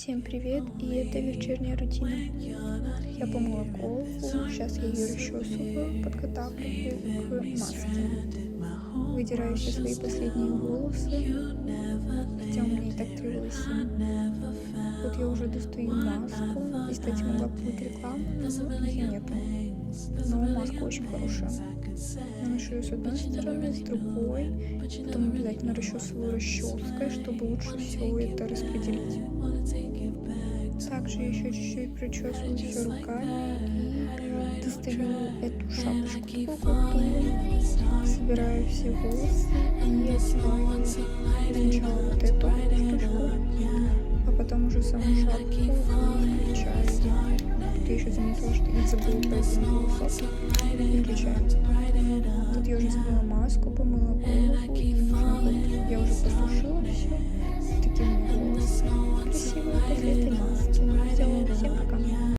Всем привет, и это вечерняя рутина. Я помыла голову, сейчас я ее расчесываю, подготавливаю к маске. Вытираю все свои последние волосы, хотя у меня и так 3 волосины. Вот я уже достаю маску. Здесь, кстати, могла бы быть реклама, но ее нету. Но маска очень хорошая. Наношу ее с одной стороны, с другой. Потом обязательно расчесываю расческой, чтобы лучше все это распределить. Также еще чуть-чуть причесываю все руками и достаю эту шапочку такую крутую, собираю все волосы и одеваю сначала вот эту штучку, а потом уже саму шапку и включаю ее. Тут я еще заметила, что я забыла про один волосок и включаю. Тут я уже смыла маску, помыла голову и я уже посушила все. Такие у меня волосы красивые после этой маски.